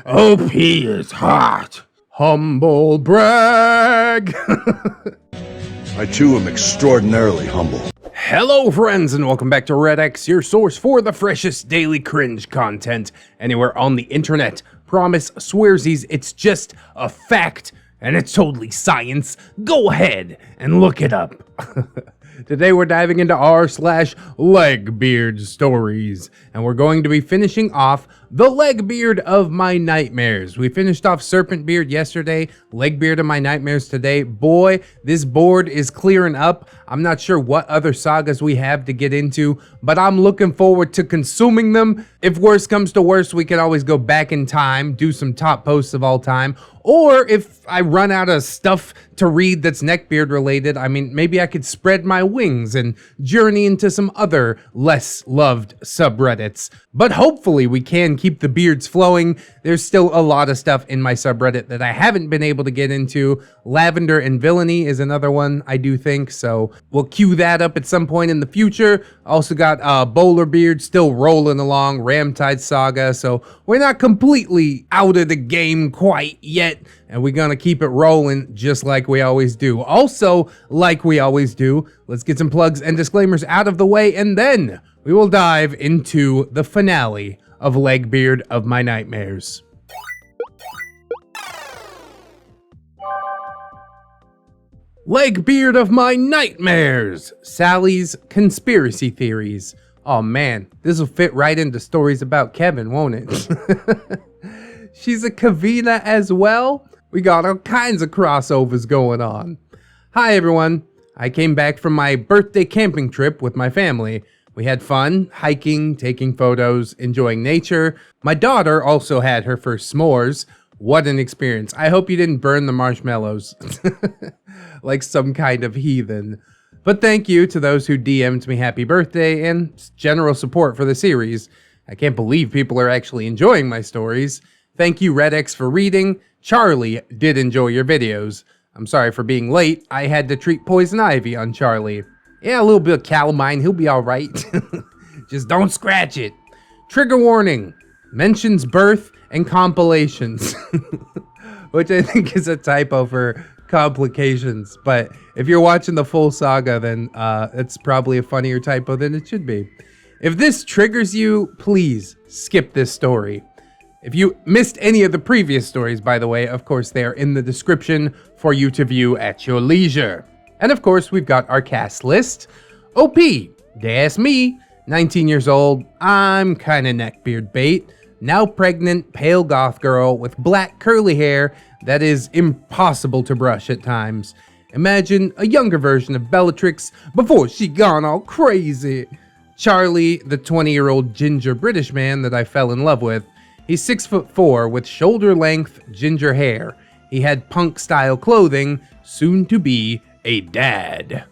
OP is hot. Humble brag. I too am extraordinarily humble. Hello friends and welcome back to ReddX, your source for the freshest daily cringe content anywhere on the internet. Promise swearsies, it's just a fact and it's totally science. Go ahead and look it up. Today we're diving into r/LegbeardStories, and we're going to be finishing off the Legbeard of my nightmares. We finished off Serpentbeard yesterday, Legbeard of my nightmares today. Boy, this board is clearing up. I'm not sure what other sagas we have to get into, but I'm looking forward to consuming them. If worse comes to worse, we can always go back in time, do some top posts of all time, or if I run out of stuff to read that's Neckbeard related, I mean, maybe I could spread my wings and journey into some other less loved subreddits. But hopefully we can keep the beards flowing. There's still a lot of stuff in my subreddit that I haven't been able to get into. Lavender and Villainy is another one, I do think, so we'll queue that up at some point in the future. Also got Bowler Beard still rolling along, Ramtide Saga, so we're not completely out of the game quite yet, and we're gonna keep it rolling just like we always do. Also, like we always do, let's get some plugs and disclaimers out of the way, and then we will dive into the finale of Legbeard of my nightmares. Legbeard of my nightmares! Sally's conspiracy theories. Oh man, this will fit right into stories about Kevin, won't it? She's a Kavina as well? We got all kinds of crossovers going on. Hi everyone, I came back from my birthday camping trip with my family. We had fun, hiking, taking photos, enjoying nature. My daughter also had her first s'mores. What an experience. I hope you didn't burn the marshmallows like some kind of heathen. But thank you to those who DM'd me happy birthday and general support for the series. I can't believe people are actually enjoying my stories. Thank you ReddX for reading. Charlie did enjoy your videos. I'm sorry for being late. I had to treat Poison Ivy on Charlie. Yeah, a little bit of calamine, he'll be alright. Just don't scratch it. Trigger warning. Mentions birth and compilations. Which I think is a typo for complications. But if you're watching the full saga, then it's probably a funnier typo than it should be. If this triggers you, please skip this story. If you missed any of the previous stories, by the way, of course, they are in the description for you to view at your leisure. And of course, we've got our cast list. OP, that's me, 19 years old, I'm kinda neckbeard bait, now pregnant, pale goth girl with black curly hair that is impossible to brush at times. Imagine a younger version of Bellatrix before she gone all crazy. Charlie, the 20-year-old ginger British man that I fell in love with. He's 6'4" with shoulder-length ginger hair. He had punk-style clothing, soon to be a dad.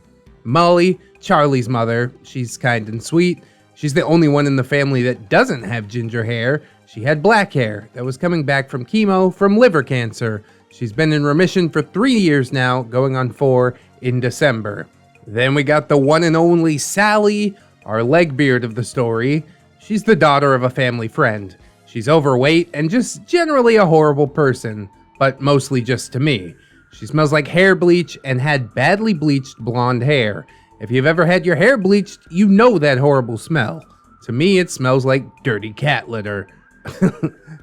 Molly, Charlie's mother, she's kind and sweet. She's the only one in the family that doesn't have ginger hair. She had black hair that was coming back from chemo from liver cancer. She's been in remission for 3 years now, going on 4 in December. Then we got the one and only Sally, our Legbeard of the story. She's the daughter of a family friend. She's overweight and just generally a horrible person, but mostly just to me. She smells like hair bleach and had badly bleached blonde hair. If you've ever had your hair bleached, you know that horrible smell. To me, it smells like dirty cat litter.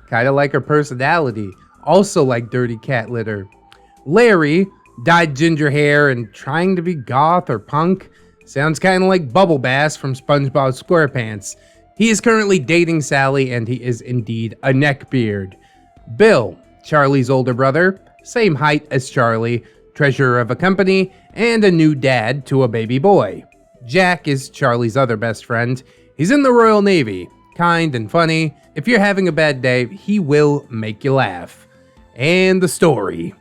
Kinda like her personality, also like dirty cat litter. Larry, dyed ginger hair and trying to be goth or punk. Sounds kinda like Bubble Bass from SpongeBob SquarePants. He is currently dating Sally and he is indeed a neckbeard. Bill, Charlie's older brother. Same height as Charlie, treasurer of a company, and a new dad to a baby boy. Jack is Charlie's other best friend. He's in the Royal Navy, kind and funny. If you're having a bad day, he will make you laugh. And the story.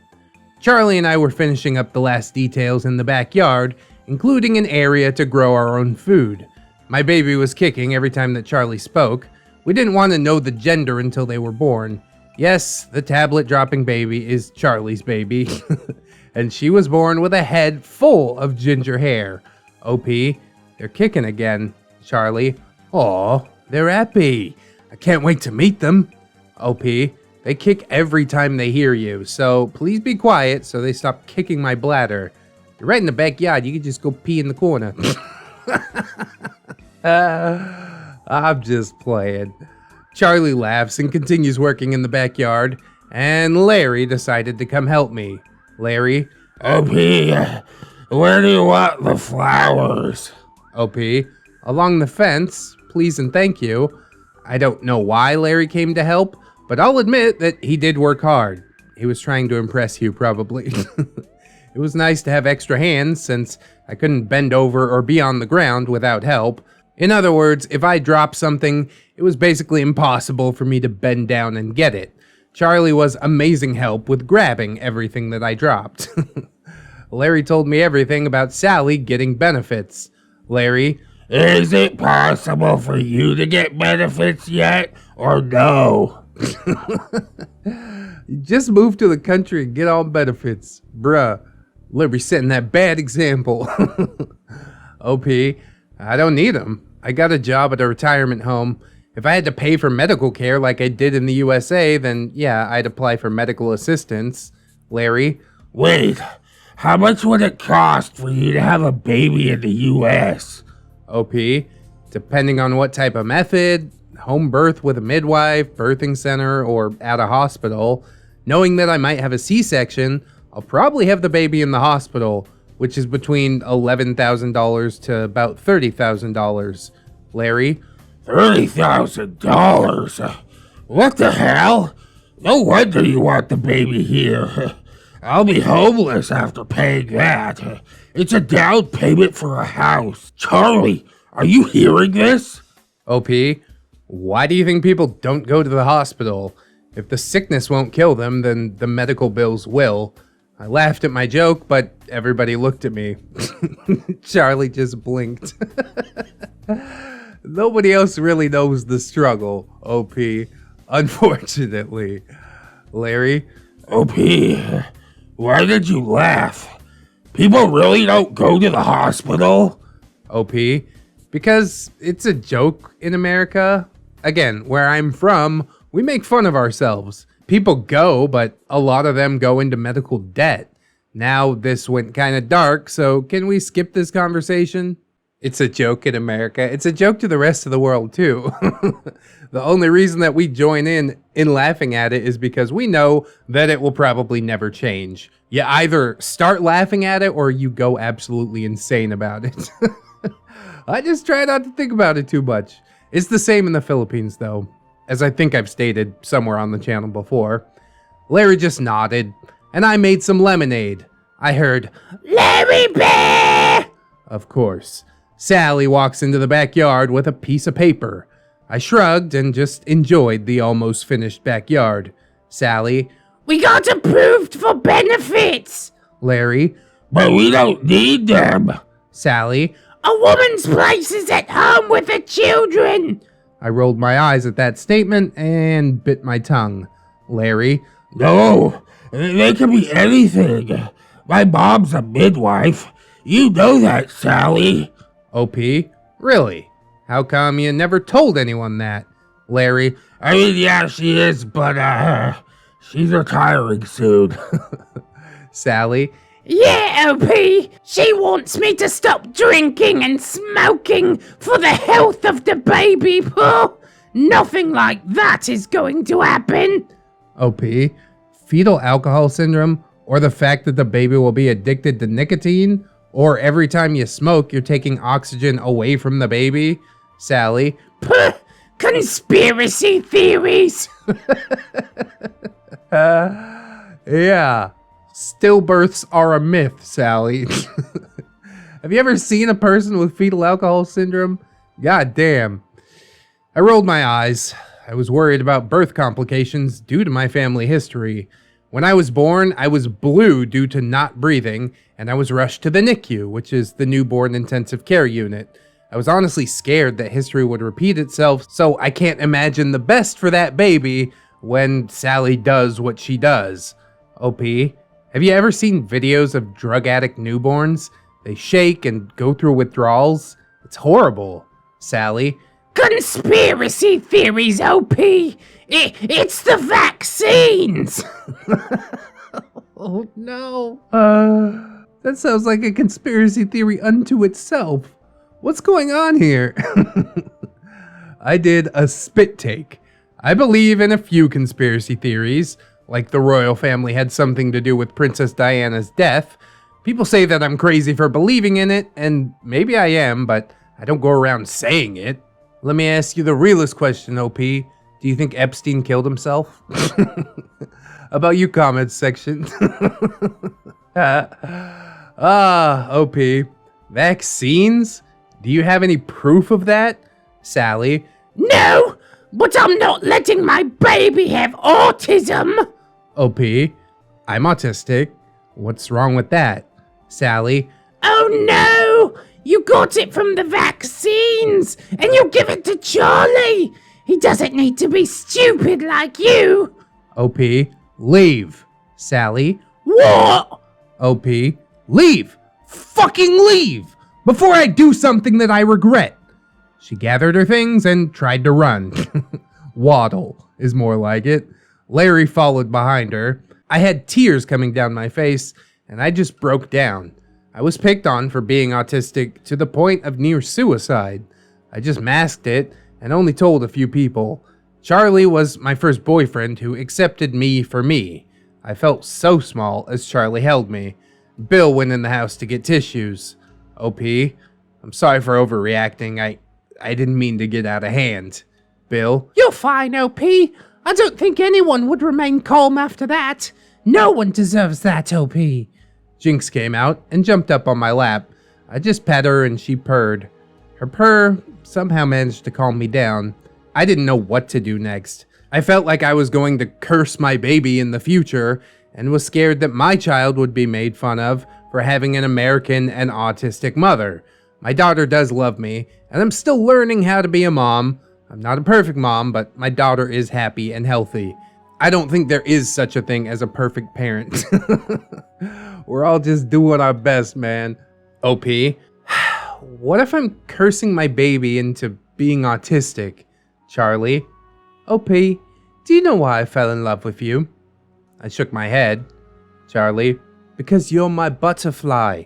Charlie and I were finishing up the last details in the backyard, including an area to grow our own food. My baby was kicking every time that Charlie spoke. We didn't want to know the gender until they were born. Yes, the tablet-dropping baby is Charlie's baby. And she was born with a head full of ginger hair. OP, they're kicking again. Charlie, aw, they're happy. I can't wait to meet them. OP, They kick every time they hear you, so please be quiet so they stop kicking my bladder. You're right in the backyard, you can just go pee in the corner. I'm just playing. Charlie laughs and continues working in the backyard, and Larry decided to come help me. Larry, OP, where do you want the flowers? OP, along the fence, please and thank you. I don't know why Larry came to help, but I'll admit that he did work hard. He was trying to impress you, probably. It was nice to have extra hands since I couldn't bend over or be on the ground without help. In other words, if I dropped something, it was basically impossible for me to bend down and get it. Charlie was amazing help with grabbing everything that I dropped. Larry told me everything about Sally getting benefits. Larry, is it possible for you to get benefits yet, or no? Just move to the country and get all benefits. Bruh, Larry setting that bad example. OP, I don't need them. I got a job at a retirement home. If I had to pay for medical care like I did in the USA, then yeah, I'd apply for medical assistance. Larry, wait, how much would it cost for you to have a baby in the US? OP, depending on what type of method, home birth with a midwife, birthing center, or at a hospital, knowing that I might have a C-section, I'll probably have the baby in the hospital, which is between $11,000 to about $30,000. Larry, $30,000? What the hell? No wonder you want the baby here. I'll be homeless after paying that. It's a down payment for a house. Charlie, are you hearing this? OP, why do you think people don't go to the hospital? If the sickness won't kill them, then the medical bills will. I laughed at my joke, but everybody looked at me. Charlie just blinked. Nobody else really knows the struggle, OP. Unfortunately. Larry? OP, why did you laugh? People really don't go to the hospital? OP, because it's a joke in America. Again, where I'm from, we make fun of ourselves. People go, but a lot of them go into medical debt. Now this went kind of dark, so can we skip this conversation? It's a joke in America. It's a joke to the rest of the world too. The only reason that we join in laughing at it is because we know that it will probably never change. You either start laughing at it or you go absolutely insane about it. I just try not to think about it too much. It's the same in the Philippines though, as I think I've stated somewhere on the channel before. Larry just nodded, and I made some lemonade. I heard, "Larry Bear!" Of course. Sally walks into the backyard with a piece of paper. I shrugged and just enjoyed the almost finished backyard. Sally, "We got approved for benefits." Larry, "But we don't need them." Sally, "A woman's place is at home with the children." I rolled my eyes at that statement and bit my tongue. Larry, "No, they can be anything. My mom's a midwife. You know that, Sally." OP, really? How come you never told anyone that? Larry, I mean, yeah, she is, but she's retiring soon. Sally, "Yeah, OP, she wants me to stop drinking and smoking for the health of the baby. Oh, nothing like that is going to happen." OP, fetal alcohol syndrome, or the fact that the baby will be addicted to nicotine, or every time you smoke, you're taking oxygen away from the baby? Sally, Puh, conspiracy theories. Yeah. Stillbirths are a myth, Sally. Have you ever seen a person with fetal alcohol syndrome? God damn. I rolled my eyes. I was worried about birth complications due to my family history. When I was born, I was blue due to not breathing, and I was rushed to the NICU, which is the newborn intensive care unit. I was honestly scared that history would repeat itself, so I can't imagine the best for that baby when Sally does what she does. OP, have you ever seen videos of drug addict newborns? They shake and go through withdrawals. It's horrible. Sally, Conspiracy theories, OP. It's the vaccines. Oh no. That sounds like a conspiracy theory unto itself. What's going on here? I did a spit take. I believe in a few conspiracy theories, like the royal family had something to do with Princess Diana's death. People say that I'm crazy for believing in it, and maybe I am, but I don't go around saying it. Let me ask you the realest question, OP. Do you think Epstein killed himself? About you, comments section. OP. Vaccines? Do you have any proof of that? Sally. No, but I'm not letting my baby have autism. OP. I'm autistic. What's wrong with that? Sally. Oh no! You got it from the vaccines, and you give it to Charlie! He doesn't need to be stupid like you! OP. Leave. Sally. What? OP. Leave! Fucking leave! Before I do something that I regret! She gathered her things and tried to run. Waddle is more like it. Larry followed behind her. I had tears coming down my face, and I just broke down. I was picked on for being autistic to the point of near suicide. I just masked it and only told a few people. Charlie was my first boyfriend who accepted me for me. I felt so small as Charlie held me. Bill went in the house to get tissues. OP, I'm sorry for overreacting. I didn't mean to get out of hand. Bill. You're fine, OP. I don't think anyone would remain calm after that. No one deserves that, OP. Jinx came out and jumped up on my lap. I just pet her and she purred. Her purr somehow managed to calm me down. I didn't know what to do next. I felt like I was going to curse my baby in the future and was scared that my child would be made fun of for having an American and autistic mother. My daughter does love me, and I'm still learning how to be a mom. I'm not a perfect mom, but my daughter is happy and healthy. I don't think there is such a thing as a perfect parent. We're all just doing our best, man. OP. What if I'm cursing my baby into being autistic? Charlie. OP, do you know why I fell in love with you? I shook my head. Charlie. Because you're my butterfly.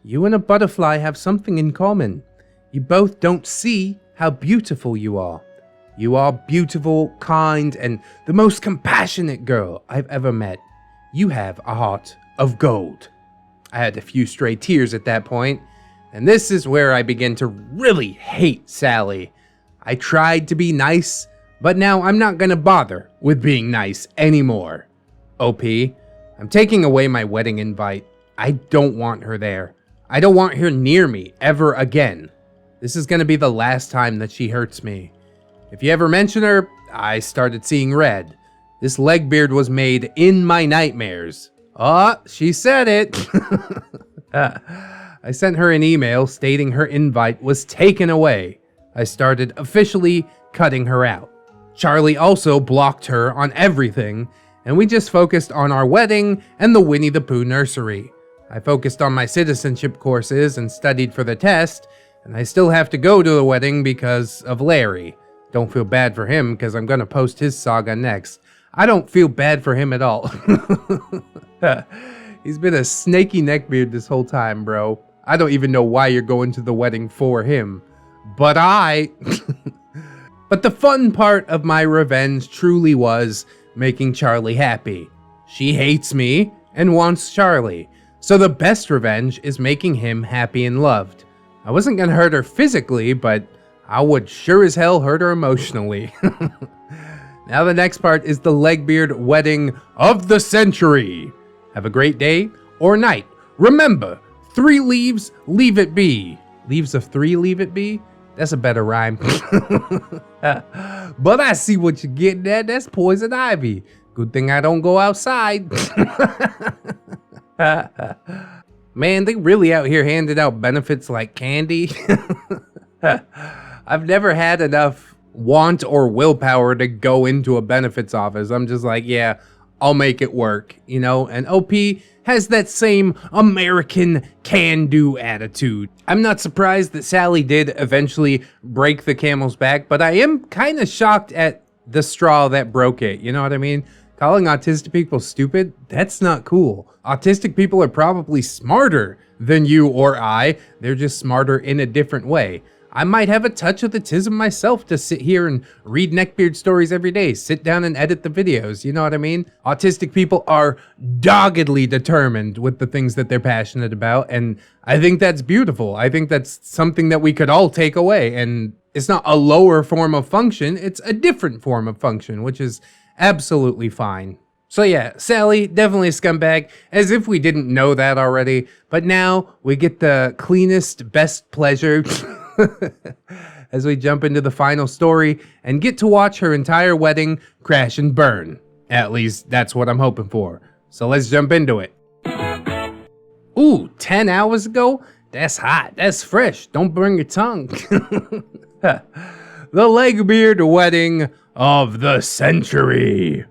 You and a butterfly have something in common. You both don't see how beautiful you are. You are beautiful, kind, and the most compassionate girl I've ever met. You have a heart of gold. I had a few stray tears at that point, and this is where I began to really hate Sally. I tried to be nice, but now I'm not gonna bother with being nice anymore. OP, I'm taking away my wedding invite. I don't want her there. I don't want her near me ever again. This is gonna be the last time that she hurts me. If you ever mention her, I started seeing red. This Legbeard was made in my nightmares. Oh, she said it. I sent her an email stating her invite was taken away. I started officially cutting her out. Charlie also blocked her on everything, and we just focused on our wedding and the Winnie the Pooh nursery. I focused on my citizenship courses and studied for the test, and I still have to go to the wedding because of Larry. Don't feel bad for him because I'm gonna post his saga next. I don't feel bad for him at all. He's been a snaky neckbeard this whole time, bro. I don't even know why you're going to the wedding for him. But But the fun part of my revenge truly was making Charlie happy. She hates me and wants Charlie. So the best revenge is making him happy and loved. I wasn't gonna hurt her physically, but I would sure as hell hurt her emotionally. Now the next part is the Legbeard wedding of the century. Have a great day or night. Remember, 3 leaves, leave it be. Leaves of 3, leave it be? That's a better rhyme. But I see what you're getting at. That's poison ivy. Good thing I don't go outside. Man, they really out here handing out benefits like candy. I've never had enough want or willpower to go into a benefits office. I'm just like, yeah, I'll make it work, you know? And OP has that same American can-do attitude. I'm not surprised that Sally did eventually break the camel's back, but I am kind of shocked at the straw that broke it, you know what I mean? Calling autistic people stupid, that's not cool. Autistic people are probably smarter than you or I, they're just smarter in a different way. I might have a touch of autism myself to sit here and read Neckbeard stories every day, sit down and edit the videos, you know what I mean? Autistic people are doggedly determined with the things that they're passionate about, and I think that's beautiful. I think that's something that we could all take away, and it's not a lower form of function, it's a different form of function, which is absolutely fine. So yeah, Sally, definitely a scumbag, as if we didn't know that already, but now we get the cleanest, best pleasure as we jump into the final story and get to watch her entire wedding crash and burn. At least that's what I'm hoping for. So let's jump into it. Ooh, 10 hours ago? That's hot, that's fresh, don't burn your tongue. The Legbeard wedding of the century.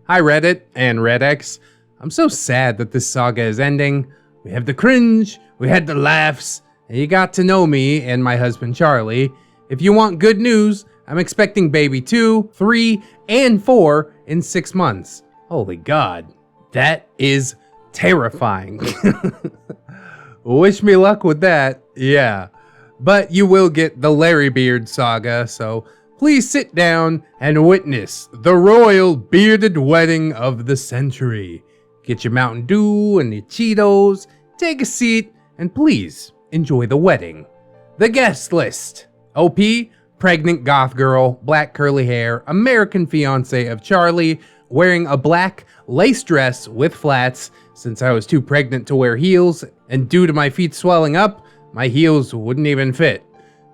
Hi Reddit and ReddX. I'm so sad that this saga is ending. We have the cringe, we had the laughs, and you got to know me and my husband Charlie. If you want good news, I'm expecting baby 2, 3, and 4 in 6 months. Holy God, that is terrifying. Wish me luck with that, yeah. But you will get the LegbearD saga, so please sit down and witness the royal bearded wedding of the century. Get your Mountain Dew and your Cheetos, take a seat, and please enjoy the wedding. The guest list. OP, pregnant goth girl, black curly hair, American fiance of Charlie, wearing a black lace dress with flats since I was too pregnant to wear heels, and due to my feet swelling up, my heels wouldn't even fit.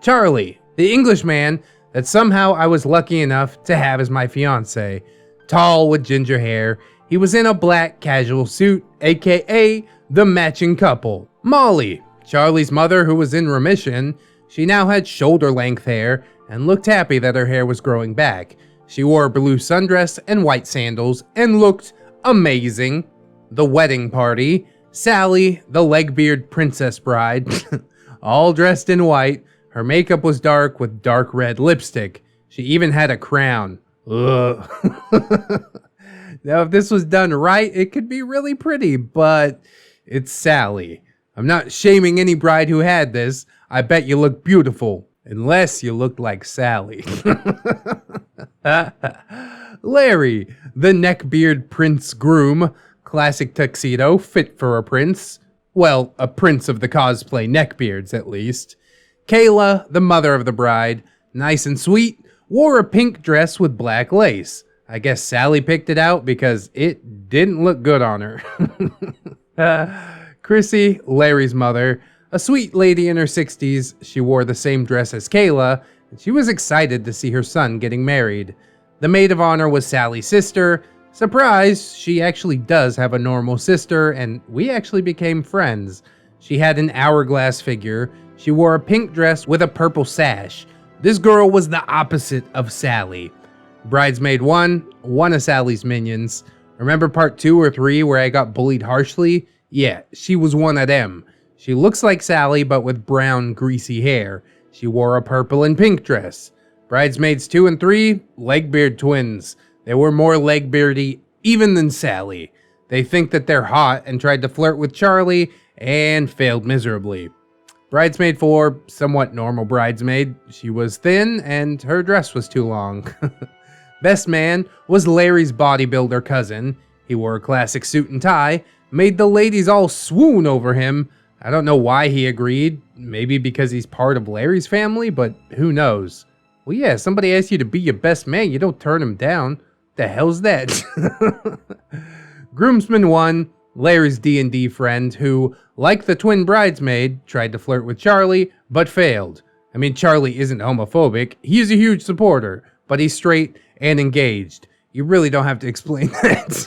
Charlie, the Englishman that somehow I was lucky enough to have as my fiance. Tall with ginger hair, he was in a black casual suit, aka the matching couple. Molly, Charlie's mother who was in remission. She now had shoulder-length hair and looked happy that her hair was growing back. She wore a blue sundress and white sandals and looked amazing. The wedding party. Sally, the Legbeard princess bride, all dressed in white. Her makeup was dark with dark red lipstick. She even had a crown. Ugh. Now, if this was done right, it could be really pretty, but it's Sally. I'm not shaming any bride who had this. I bet you look beautiful, unless you looked like Sally. Larry, the neckbeard prince groom. Classic tuxedo, fit for a prince. Well, a prince of the cosplay neckbeards, at least. Kayla, the mother of the bride, nice and sweet, wore a pink dress with black lace. I guess Sally picked it out because it didn't look good on her. Chrissy, Larry's mother, a sweet lady in her 60s, she wore the same dress as Kayla, and she was excited to see her son getting married. The maid of honor was Sally's sister. Surprise, she actually does have a normal sister, and we actually became friends. She had an hourglass figure. She wore a pink dress with a purple sash. This girl was the opposite of Sally. Bridesmaid 1, one of Sally's minions. Remember part 2 or 3 where I got bullied harshly? Yeah, she was one of them. She looks like Sally but with brown, greasy hair. She wore a purple and pink dress. Bridesmaids 2 and 3, Legbeard twins. They were more Legbeardy even than Sally. They think that they're hot and tried to flirt with Charlie and failed miserably. Bridesmaid 4, somewhat normal bridesmaid. She was thin and her dress was too long. Best man was Larry's bodybuilder cousin. He wore a classic suit and tie, made the ladies all swoon over him. I don't know why he agreed. Maybe because he's part of Larry's family, but who knows? Well, yeah, somebody asks you to be your best man, you don't turn him down. The hell's that? Groomsman 1, Larry's D&D friend who, like the twin bridesmaid, tried to flirt with Charlie, but failed. I mean, Charlie isn't homophobic. He's a huge supporter, but he's straight and engaged. You really don't have to explain that.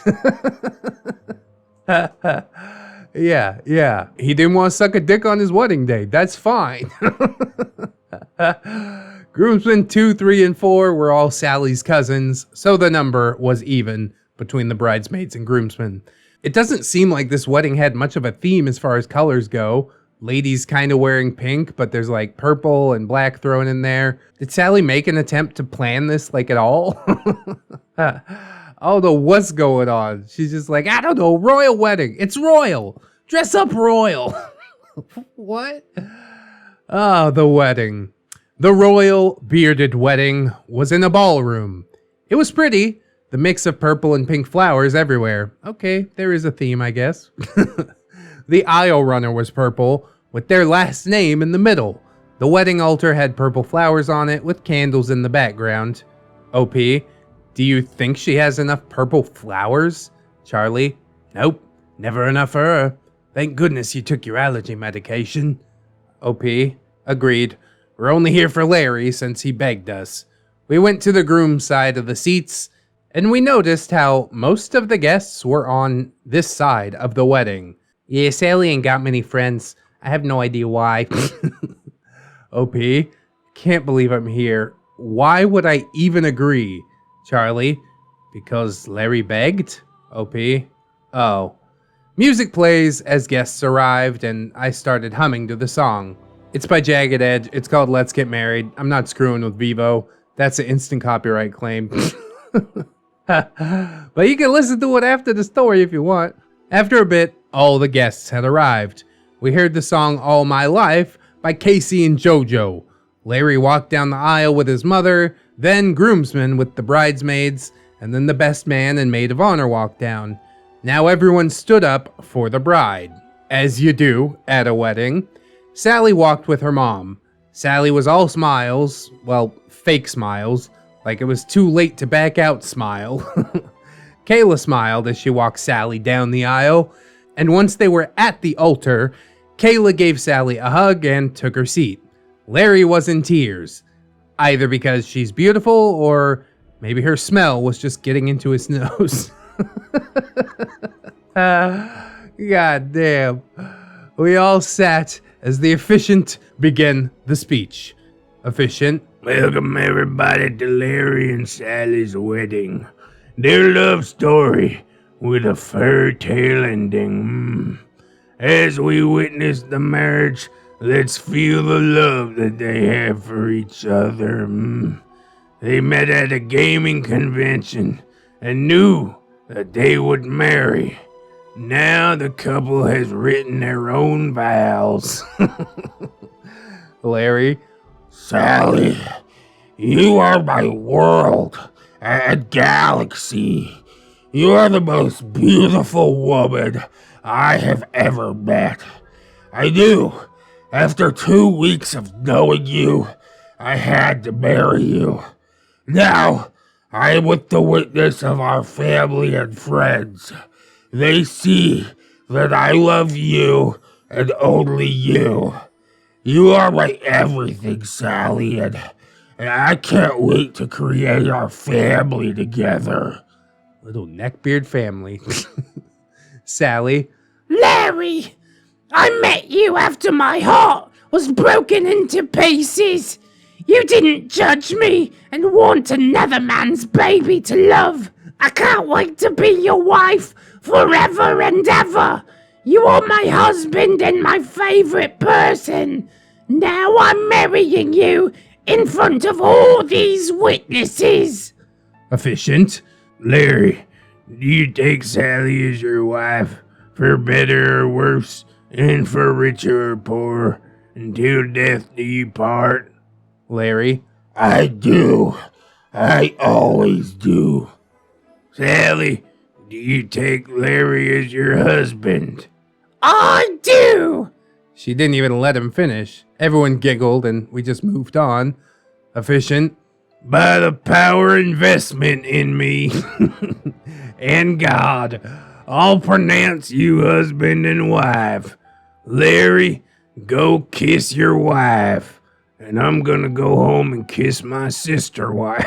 Yeah. He didn't want to suck a dick on his wedding day. That's fine. Groomsmen 2, 3, and 4 were all Sally's cousins, so the number was even. between the bridesmaids and groomsmen. It doesn't seem like this wedding had much of a theme as far as colors go. Ladies kind of wearing pink, but there's like purple and black thrown in there. Did Sally make an attempt to plan this like at all? I don't know what's going on. She's just like, I don't know, royal wedding. It's royal. Dress up royal. What? Oh, the wedding. The royal bearded wedding was in a ballroom. It was pretty. The mix of purple and pink flowers everywhere. Okay, there is a theme, I guess. The aisle runner was purple, with their last name in the middle. The wedding altar had purple flowers on it, with candles in the background. OP, do you think she has enough purple flowers? Charlie, nope, never enough for her. Thank goodness you took your allergy medication. OP, agreed. We're only here for Larry since he begged us. We went to the groom's side of the seats, and we noticed how most of the guests were on this side of the wedding. Yeah, Sally ain't got many friends. I have no idea why. OP, can't believe I'm here. Why would I even agree? Charlie, because Larry begged? OP, oh. Music plays as guests arrived, and I started humming to the song. It's by Jagged Edge. It's called Let's Get Married. I'm not screwing with Vivo. That's an instant copyright claim. But you can listen to it after the story if you want. After a bit, all the guests had arrived. We heard the song All My Life by Casey and JoJo. Larry walked down the aisle with his mother, then groomsmen with the bridesmaids, and then the best man and maid of honor walked down. Now everyone stood up for the bride. As you do at a wedding. Sally walked with her mom. Sally was all smiles, well, fake smiles, like it was too late to back out smile. Kayla smiled as she walked Sally down the aisle, and once they were at the altar, Kayla gave Sally a hug and took her seat. Larry was in tears, either because she's beautiful or maybe her smell was just getting into his nose. God damn. We all sat as the officiant began the speech. Officiant, Welcome everybody to Larry and Sally's wedding. Their love story with a fairy tale ending. As we witness the marriage, let's feel the love that they have for each other. They met at a gaming convention and knew that they would marry. Now the couple has written their own vows. Larry, Sally, you are my world, a galaxy. You are the most beautiful woman I have ever met. I knew, after 2 weeks of knowing you, I had to marry you. Now, I am with the witness of our family and friends. They see that I love you and only you. You are my everything, Sally, and I can't wait to create our family together. little neckbeard family. Sally, Larry, I met you after my heart was broken into pieces. You didn't judge me and want another man's baby to love. I can't wait to be your wife forever and ever. You are my husband and my favorite person. Now I'm marrying you in front of all these witnesses. Efficient. Larry, do you take Sally as your wife, for better or worse, and for richer or poor, until death do you part? Larry. I do. I always do. Sally, do you take Larry as your husband? I do. She didn't even let him finish. Everyone giggled and we just moved on. Efficient. By the power investment in me and God, I'll pronounce you husband and wife. Larry, go kiss your wife. And I'm gonna go home and kiss my sister wife.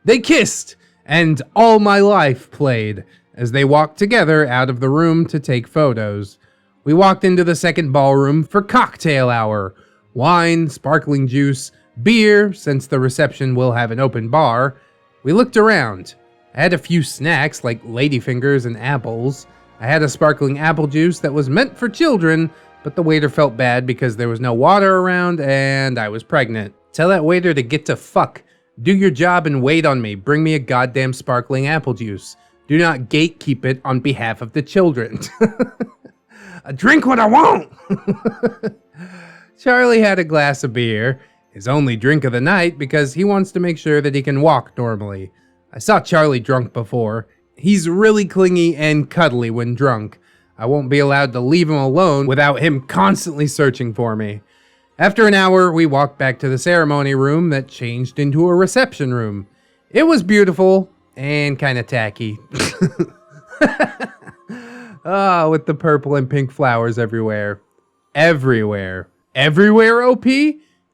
They kissed, and All My Life played as they walked together out of the room to take photos. We walked into the second ballroom for cocktail hour. Wine, sparkling juice, beer, since the reception will have an open bar. We looked around. I had a few snacks like ladyfingers and apples. I had a sparkling apple juice that was meant for children, but the waiter felt bad because there was no water around and I was pregnant. Tell that waiter to get to fuck. Do your job and wait on me. Bring me a goddamn sparkling apple juice. Do not gatekeep it on behalf of the children. I drink what I want. Charlie had a glass of beer, his only drink of the night, because he wants to make sure that he can walk normally. I saw Charlie drunk before. He's really clingy and cuddly when drunk. I won't be allowed to leave him alone without him constantly searching for me. After an hour, we walked back to the ceremony room that changed into a reception room. It was beautiful and kind of tacky. Oh, with the purple and pink flowers everywhere. Everywhere. Everywhere, OP?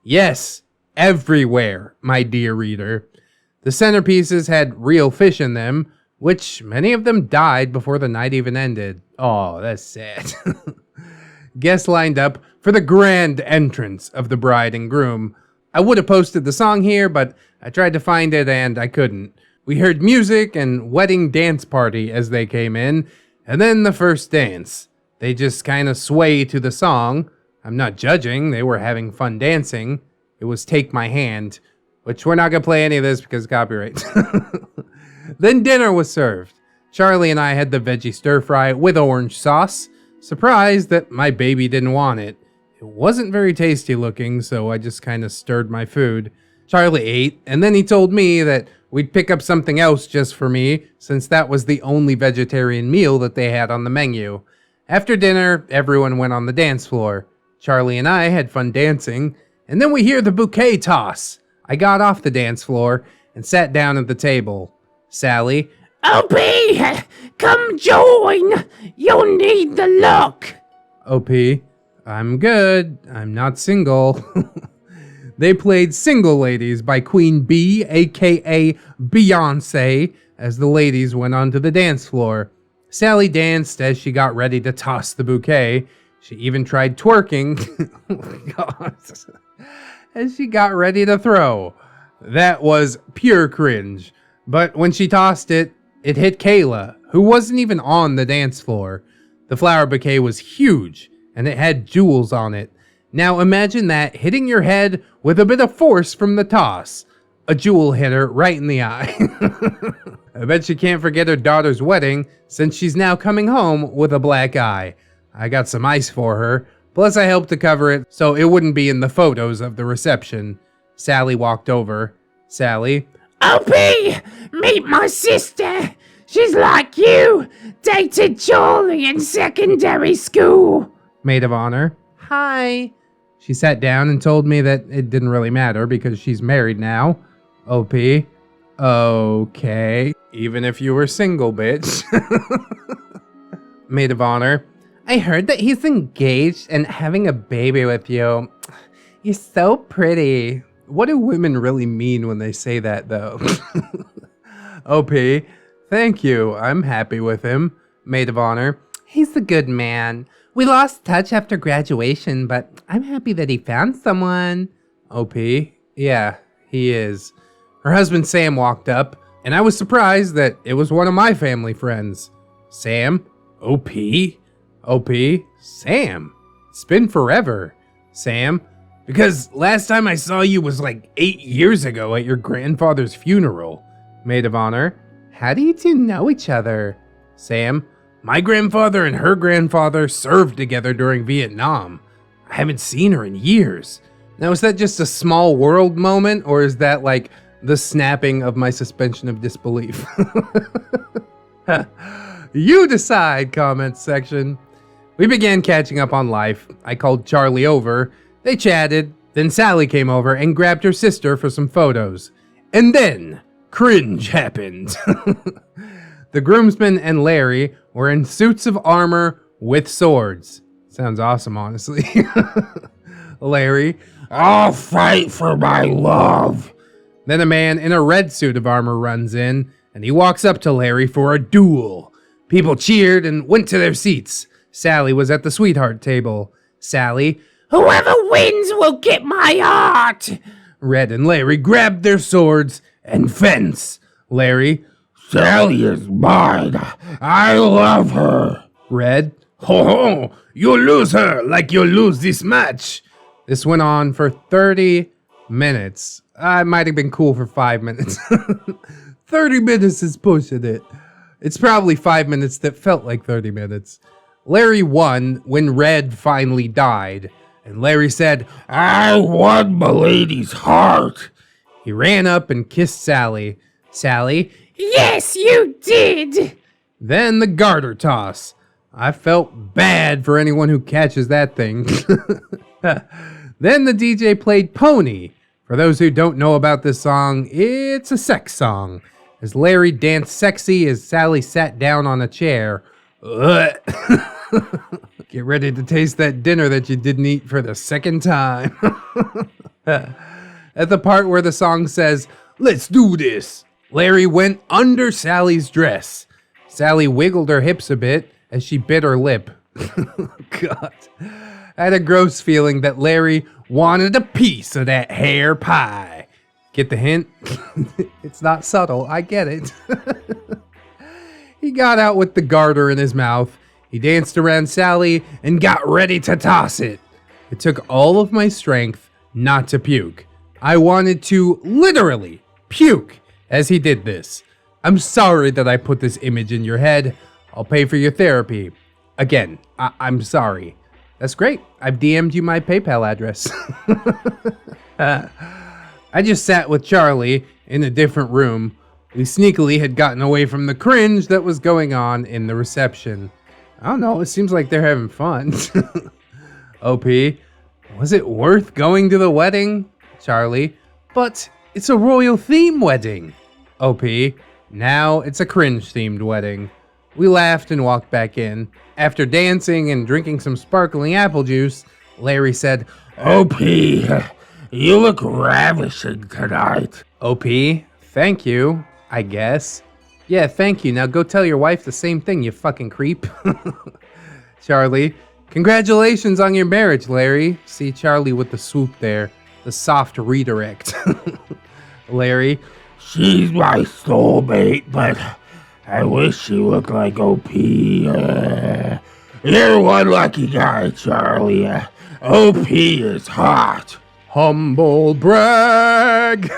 Yes, everywhere, my dear reader. The centerpieces had real fish in them, which many of them died before the night even ended. Oh, that's sad. Guests lined up for the grand entrance of the bride and groom. I would have posted the song here, but I tried to find it and I couldn't. We heard music and wedding dance party as they came in, and then the first dance. They just kind of sway to the song. I'm not judging, they were having fun dancing. It was Take My Hand, which we're not going to play any of this because copyright. Then dinner was served. Charlie and I had the veggie stir fry with orange sauce. Surprised that my baby didn't want it. It wasn't very tasty looking, so I just kind of stirred my food. Charlie ate, and then he told me that we'd pick up something else just for me, since that was the only vegetarian meal that they had on the menu. After dinner, everyone went on the dance floor. Charlie and I had fun dancing, and then we hear the bouquet toss. I got off the dance floor and sat down at the table. Sally, OP, come join. You'll need the luck. OP, I'm good. I'm not single. They played Single Ladies by Queen Bee, aka Beyonce, as the ladies went onto the dance floor. Sally danced as she got ready to toss the bouquet. She even tried twerking. Oh my God. As she got ready to throw. That was pure cringe. But when she tossed it, it hit Kayla, who wasn't even on the dance floor. The flower bouquet was huge, and it had jewels on it. Now imagine that hitting your head with a bit of force from the toss. A jewel hit her right in the eye. I bet she can't forget her daughter's wedding, since she's now coming home with a black eye. I got some ice for her, plus I helped to cover it so it wouldn't be in the photos of the reception. Sally walked over. Sally, OP, meet my sister. She's like you, dated Charlie in secondary school. maid of honor. Hi. She sat down and told me that it didn't really matter because she's married now. OP. Okay. Even if you were single, bitch. Maid of honor. I heard that he's engaged and having a baby with you. You're so pretty. What do women really mean when they say that, though? OP. Thank you. I'm happy with him. Maid of honor. He's a good man. We lost touch after graduation, but I'm happy that he found someone. OP. Yeah, he is. Her husband Sam walked up, and I was surprised that it was one of my family friends. Sam? OP? OP? Sam? It's been forever. Sam? Because last time I saw you was like 8 years ago at your grandfather's funeral. Maid of honor. How do you two know each other? Sam? My grandfather and her grandfather served together during Vietnam. I haven't seen her in years. Now, is that just a small world moment, or is that like the snapping of my suspension of disbelief? You decide, comments section. We began catching up on life. I called Charlie over. They chatted. Then Sally came over and grabbed her sister for some photos. And then, cringe happened. The groomsmen and Larry were in suits of armor with swords. Sounds awesome, honestly. Larry, I'll fight for my love. Then a man in a red suit of armor runs in, and he walks up to Larry for a duel. People cheered and went to their seats. Sally was at the sweetheart table. Sally, Whoever wins will get my heart. Red and Larry grabbed their swords and fence. Larry. Sally is mine. I love her. Red. Ho ho, you lose her like you lose this match. This went on for 30 minutes. It might have been cool for 5 minutes. 30 minutes is pushing it. It's probably 5 minutes that felt like 30 minutes. Larry won when Red finally died. And Larry said, I won milady's heart. He ran up and kissed Sally. Sally. Yes, you did! Then the garter toss. I felt bad for anyone who catches that thing. Then the DJ played Pony. For those who don't know about this song, it's a sex song. As Larry danced sexy as Sally sat down on a chair. Get ready to taste that dinner that you didn't eat for the second time. At the part where the song says, let's do this, Larry went under Sally's dress. Sally wiggled her hips a bit as she bit her lip. God. I had a gross feeling that Larry wanted a piece of that hair pie. Get the hint? It's not subtle, I get it. He got out with the garter in his mouth. He danced around Sally and got ready to toss it. It took all of my strength not to puke. I wanted to literally puke as he did this. I'm sorry that I put this image in your head. I'll pay for your therapy. Again, I'm sorry. That's great. I've DM'd you my PayPal address. I just sat with Charlie in a different room. We sneakily had gotten away from the cringe that was going on in the reception. I don't know, it seems like they're having fun. OP, was it worth going to the wedding? Charlie, but it's a royal theme wedding. OP, now it's a cringe themed wedding. We laughed and walked back in. After dancing and drinking some sparkling apple juice, Larry said, OP, you look ravishing tonight. OP, thank you, I guess. Yeah, thank you. Now go tell your wife the same thing, you fucking creep. Charlie, congratulations on your marriage, Larry. See Charlie with the swoop there. The soft redirect. Larry, she's my soulmate, but I wish she looked like OP. You're one lucky guy, Charlie. OP is hot. Humble brag.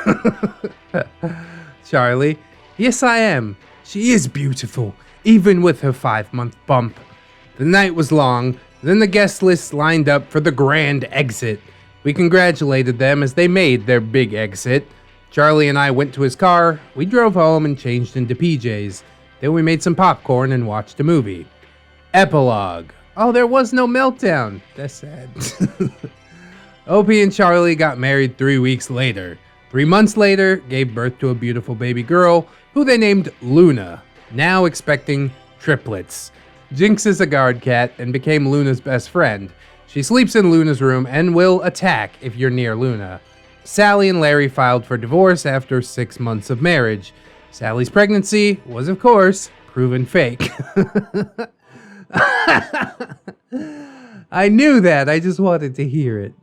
Charlie, yes I am. She is beautiful, even with her 5-month bump. The night was long, then the guest list lined up for the grand exit. We congratulated them as they made their big exit. Charlie and I went to his car, we drove home and changed into PJs. Then we made some popcorn and watched a movie. Epilogue. Oh, there was no meltdown. That's sad. OP and Charlie got married 3 weeks later. 3 months later, gave birth to a beautiful baby girl, who they named Luna, now expecting triplets. Jinx is a guard cat and became Luna's best friend. She sleeps in Luna's room and will attack if you're near Luna. Sally and Larry filed for divorce after 6 months of marriage. Sally's pregnancy was, of course, proven fake. I knew that, I just wanted to hear it.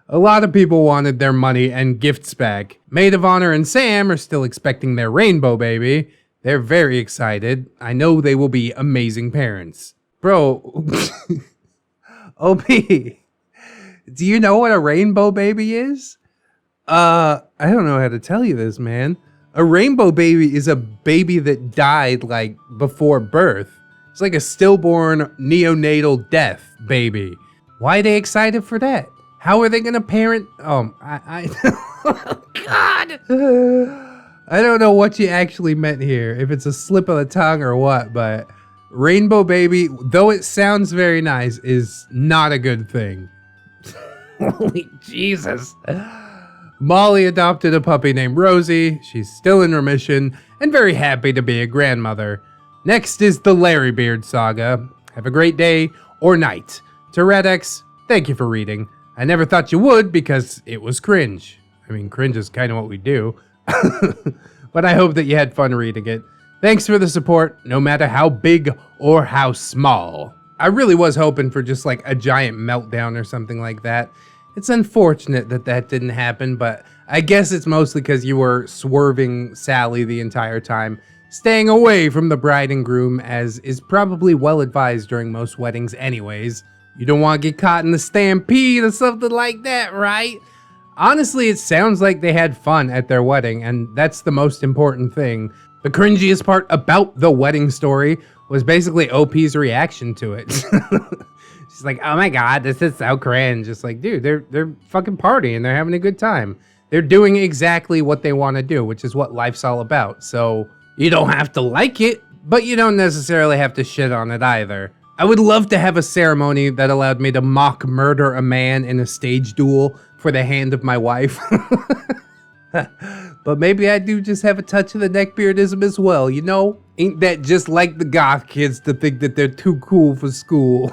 A lot of people wanted their money and gifts back. Maid of Honor and Sam are still expecting their rainbow baby. They're very excited. I know they will be amazing parents. Bro, OP, do you know what a rainbow baby is? I don't know how to tell you this, man. A rainbow baby is a baby that died, like, before birth. It's like a stillborn neonatal death baby. Why are they excited for that? How are they gonna parent? Oh, God. I don't know what you actually meant here, if it's a slip of the tongue or what, but rainbow baby, though it sounds very nice, is not a good thing. Holy Jesus. Molly adopted a puppy named Rosie. She's still in remission and very happy to be a grandmother. Next is the LegbeARD saga. Have a great day or night. To ReddX, thank you for reading. I never thought you would because it was cringe. I mean, cringe is kind of what we do. But I hope that you had fun reading it. Thanks for the support, no matter how big or how small. I really was hoping for just like a giant meltdown or something like that. It's unfortunate that that didn't happen, but I guess it's mostly because you were swerving Sally the entire time, staying away from the bride and groom, as is probably well advised during most weddings anyways. You don't want to get caught in the stampede or something like that, right? Honestly, it sounds like they had fun at their wedding, and that's the most important thing. The cringiest part about the wedding story was basically OP's reaction to it. She's like, oh my god, this is so cringe. It's like, dude, they're fucking partying, they're having a good time. They're doing exactly what they want to do, which is what life's all about. So you don't have to like it, but you don't necessarily have to shit on it either. I would love to have a ceremony that allowed me to mock murder a man in a stage duel for the hand of my wife. But maybe I do just have a touch of the neckbeardism as well, you know? Ain't that just like the goth kids to think that they're too cool for school?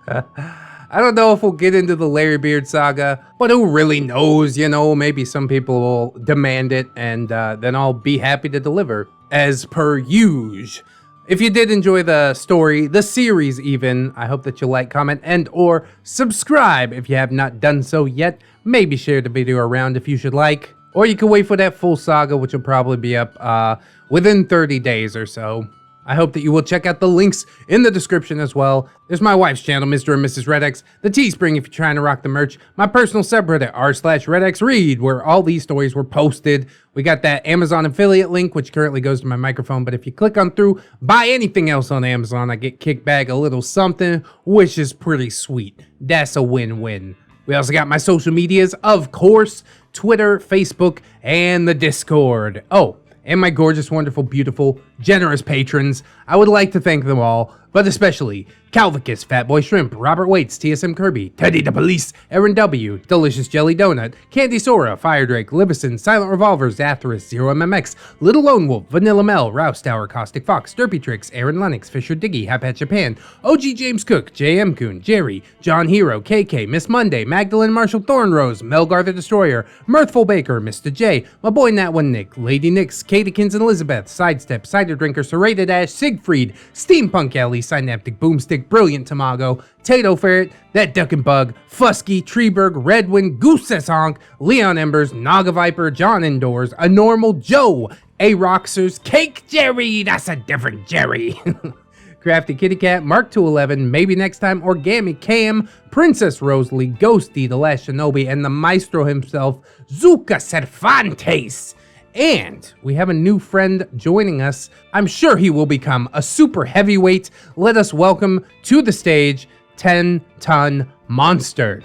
I don't know if we'll get into the LegbeARD saga, but who really knows, you know? Maybe some people will demand it, and then I'll be happy to deliver, as per usual. If you did enjoy the story, the series even, I hope that you'll like, comment, and or subscribe if you have not done so yet. Maybe share the video around if you should like. Or you can wait for that full saga, which will probably be up within 30 days or so. I hope that you will check out the links in the description as well. There's my wife's channel, Mr. and Mrs. ReddX, the Teespring if you're trying to rock the merch, my personal subreddit, r/ReddXRead, where all these stories were posted. We got that Amazon affiliate link, which currently goes to my microphone, but if you click on through, buy anything else on Amazon, I get kicked back a little something, which is pretty sweet. That's a win-win. We also got my social medias, of course, Twitter, Facebook, and the Discord. Oh, and my gorgeous, wonderful, beautiful, generous patrons. I would like to thank them all, but especially Calvicus, Fatboy Shrimp, Robert Waits, TSM Kirby, Teddy the Police, Aaron W, Delicious Jelly Donut, Candy Sora, Fire Drake, Libison, Silent Revolver, Zathras, Zero MMX, Little Lone Wolf, Vanilla Mel, Rouse Tower, Caustic Fox, Derpy Tricks, Aaron Lennox, Fisher Diggy, Hapat Japan, OG James Cook, JM Coon, Jerry, John Hero, KK, Miss Monday, Magdalene Marshall Thornrose, Melgar the Destroyer, Mirthful Baker, Mr. J, my boy Nat One Nick, Lady Nix, Katykins and Elizabeth, Sidestep, Cider Drinker, Serrated Ash, Siegfried, Steampunk Alley, Synaptic Boomstick, Brilliant Tamago, Tato Ferret, That Duck and Bug, Fusky, Treeberg, Redwind, Goose Honk, Leon Embers, Naga Viper, John Indoors, A Normal Joe, A Roxers, Cake Jerry, that's a different Jerry. Crafty Kitty Cat, Mark 211, Maybe Next Time, Orgamic Cam, Princess Rosalie, Ghosty, The Last Shinobi, and the Maestro himself, Zuka Cervantes. And we have a new friend joining us. I'm sure he will become a super heavyweight. Let us welcome to the stage 10-Ton Monster.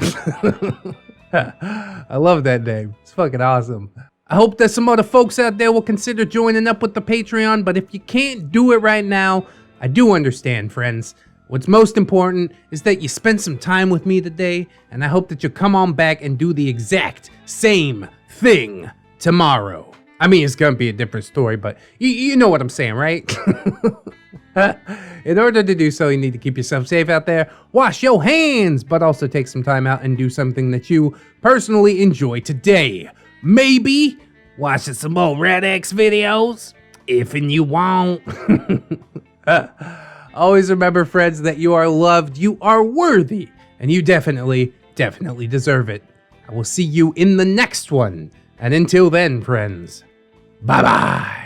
I love that name. It's fucking awesome. I hope that some other folks out there will consider joining up with the Patreon, but if you can't do it right now, I do understand, friends. What's most important is that you spend some time with me today, and I hope that you'll come on back and do the exact same thing tomorrow. I mean, it's gonna be a different story, but you know what I'm saying, right? In order to do so, you need to keep yourself safe out there, wash your hands, but also take some time out and do something that you personally enjoy today. Maybe watching some more ReddX videos, if and you want. Always remember, friends, that you are loved, you are worthy, and you definitely deserve it. I will see you in the next one. And until then, friends, bye-bye.